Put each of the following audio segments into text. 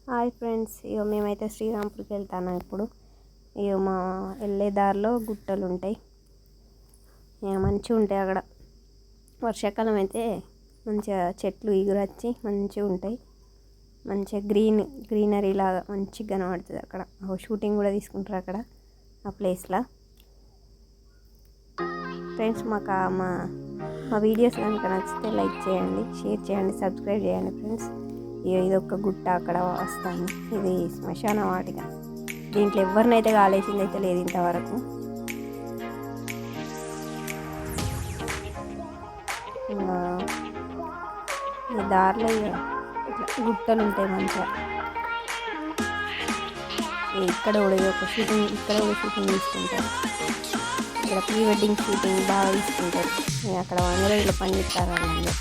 Hi friends, ఇక మేమైతే శ్రీరాంపూర్కి వెళ్తాను ఇప్పుడు. ఇక మా వెళ్ళే దారిలో గుట్టలు ఉంటాయి, ఇక మంచిగా ఉంటాయి అక్కడ. వర్షాకాలం అయితే మంచిగా చెట్లు ఎగురొచ్చి మంచిగా ఉంటాయి, మంచిగా గ్రీనరీ లాగా మంచిగా కనబడుతుంది అక్కడ. షూటింగ్ కూడా తీసుకుంటారు అక్కడ ఆ ప్లేస్లో. ఫ్రెండ్స్, మా వీడియోస్ కనుక నచ్చితే లైక్ చేయండి, షేర్ చేయండి, సబ్స్క్రైబ్ చేయండి ఫ్రెండ్స్. ఇది ఒక గుట్ట అక్కడ వస్తాను. ఇది శ్మశాన వాటిక. దీంట్లో ఎవరినైతే కాలేసింది అయితే లేదు ఇంతవరకు. ఈ దారిలో గుట్టలు ఉంటాయి మంచిగా. ఇక్కడ కూడా ఒక షూటింగ్ తీసుకుంటారు. ఇక్కడ ప్రీ వెడ్డింగ్ షూటింగ్ బాగా తీసుకుంటారు. అక్కడ 100 రోజుల పని చేస్తారు వాళ్ళు.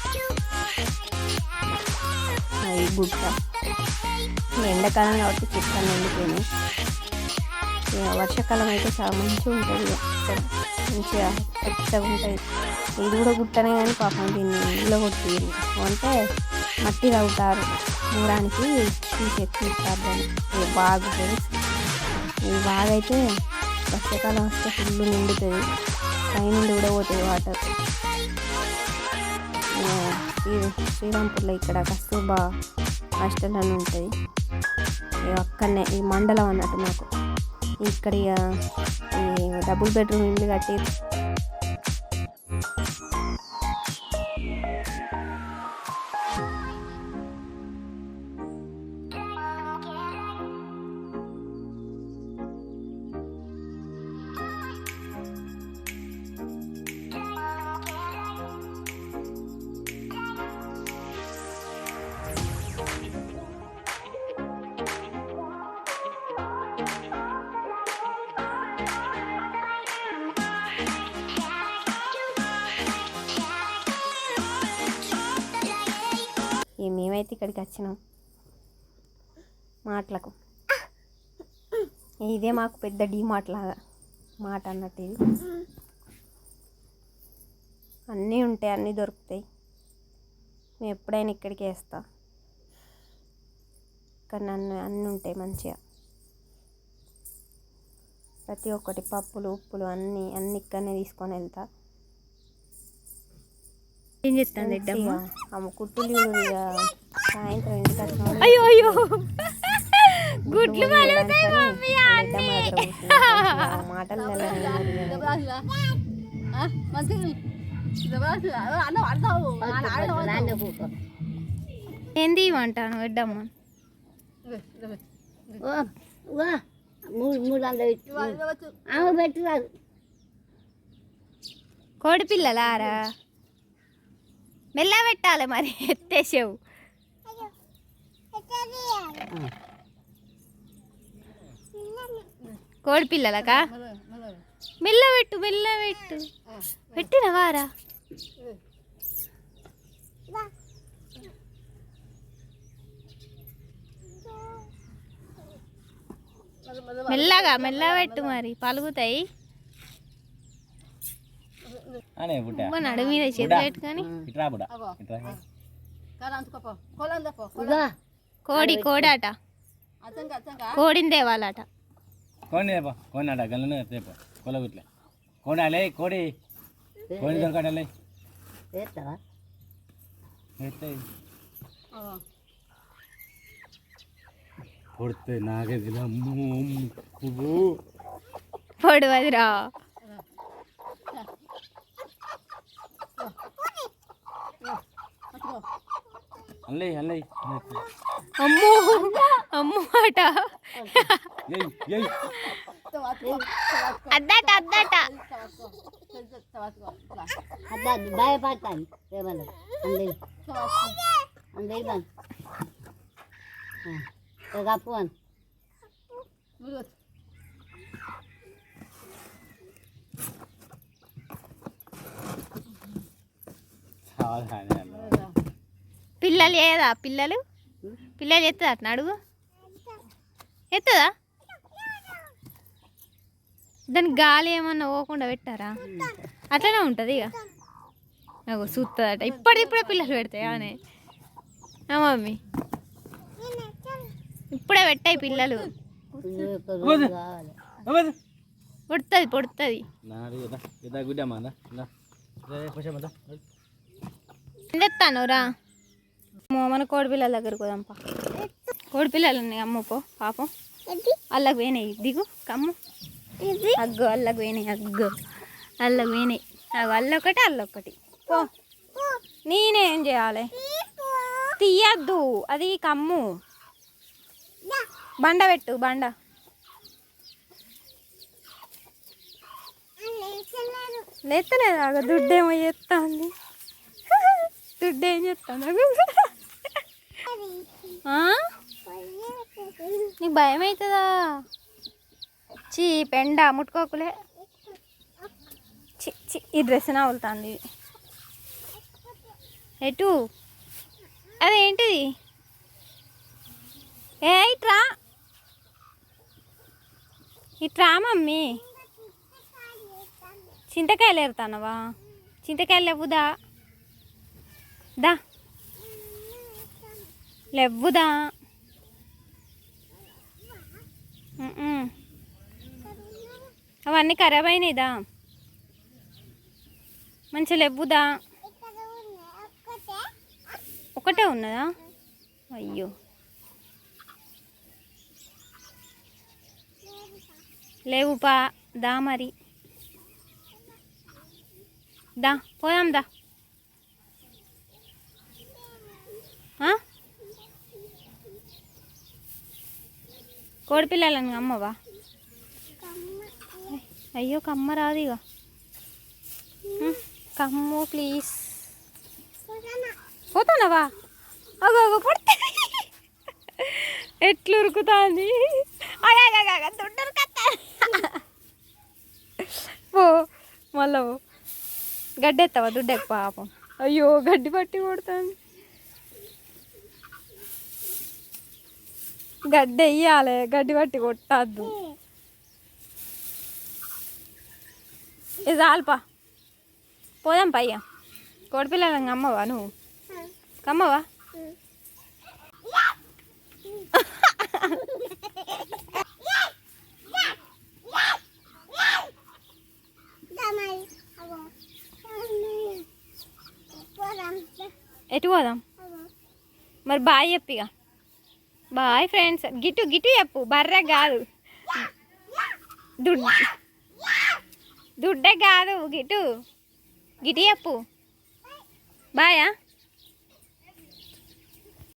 ఈ గుట్ట ఎండాకాలం కాబట్టి చెట్లు ఎండిపోయినాయి. వర్షాకాలం అయితే చాలా మంచిగా ఉంటుంది, మంచిగా పెద్దగా ఉంటుంది. ఇది కూడా గుట్టనే కానీ పాపం దీన్ని ఇంట్లో కొట్టి అంటే మట్టి తవ్వుతారు, మూడానికి తీసేస్తారు దాన్ని. ఇది బాగా ఇది బాగా అయితే వర్షాకాలం వస్తే ఫుల్ నిండుతుంది, పైనుండి కూడా పోతుంది వాటర్. శ్రీరాంపూర్లో ఇక్కడ కస్తూర్బా హాస్టల్ అని ఉంటుంది. అక్కడనే ఈ మండలం అన్నట్టు మాకు. ఇక్కడ ఈ డబుల్ బెడ్రూమ్ ఇల్లు కట్టి మేమైతే ఇక్కడికి వచ్చినాం మాటలకు. ఇదే మాకు పెద్ద డీమార్ట్ లాగా మాట అన్నట్టు. ఇది అన్నీ ఉంటాయి, అన్నీ దొరుకుతాయి. మేము ఎప్పుడైనా ఇక్కడికి వేస్తా. ఇక్కడ అన్నీ ఉంటాయి మంచిగా. ప్రతి ఒక్కటి పప్పులు ఉప్పులు అన్నీ ఇక్కడనే తీసుకొని వెళ్తా. ఏం చేస్తాను అమ్మ కుట్టులు సాయంత్రం ఇంటికి వచ్చిన గుడ్లు మాటలు ఏంది అంటాను ఎడ్డమ్మ. కోడి పిల్లలారా మెల్ల పెట్టాలి మరి, ఎత్తేసావు. కోడి పిల్లలకా మెల్ల పెట్టు పెట్టినవారా. మెల్లగా పెట్టు మరి పలుగుతాయి. నడు మీద చేతి పెట్టుకొని కోడాట కోడిని తేవాలట. పొడవదిరా. అమ్మో అట అద్దట భయపడతాను కప్పు అని పిల్లలు ఏదా పిల్లలు ఎత్తుదా అట్లా అడుగు. ఎత్తుదా? దానికి గాలి ఏమన్నా పోకుండా పెట్టారా? అట్లనే ఉంటుంది ఇక. నాకు చూస్తుందట. ఇప్పుడే పిల్లలు పెడతాయి అనే మమ్మీ. ఇప్పుడే పెట్టాయి పిల్లలు. పొడుతుంది పొడుతుంది. తెస్తాను రా. మన కోడిపిల్లల దగ్గరకు పోదాంపా. కోడిపిల్లలు ఉన్నాయి అమ్మపో పాపం. అల్లకు పోయినాయి. దిగు కమ్ము. అగ్గో అల్లకు పోయినాయి. అగ్గో అల్లకు పోయినాయి. అల్లొకటి అల్లొకటి. పో నేనేం చేయాలి? తీయద్దు అది కమ్ము. బండ పెట్టు బండ. లేస్తలేదా? దుడ్డేమో చేస్తుంది. దుడ్డు ఏం చేస్తాను? నీకు భయం అవుతుందా? చీ పెండ ముట్టుకోకులే. చి చి ఈ డ్రెస్ నవ్వులుతుంది. ఎటు? అదేంటిది? ఏ ఇట్రా ఇట్రా మమ్మీ. చింతకాయలు ఏరుతానవా? చింతకాయలు లేవుదా? దా లేవుదా? అవన్నీ ఖరాబ్ అయినాయిదా? మంచిగా లేవుదా? ఒకటే ఉన్నదా? అయ్యో లేవుపా. దా మరి దా పోదాం దా. కోడిపిల్లలను అమ్మవా? అయ్యో కమ్మ రాదు ఇక. కమ్ము ప్లీజ్. పోతానవా? అగో అగో పడుతుంది. ఎట్లు ఉరుకుతుంది. పో మళ్ళా గడ్డి ఎత్తావా? దుడ్డెక్కు పాపం. అయ్యో గడ్డి పట్టి కొడుతుంది. గడ్డి వెయ్యాలి, గడ్డి పట్టి కొట్టద్దు. ఇది చాలుపా. పోదాం పయ్యా. కోడిపిల్లలను కమ్మవా నువ్వు? కమ్మవా? ఎటు పోదాం మరి? బాయ్ చెప్పిగా. Bye friends. గిట్టు గిట్టు చెప్పు. బర్రె కాదు, దుడ్డే కాదు. గిట్టు గిట్టు చెప్పు. బాయా.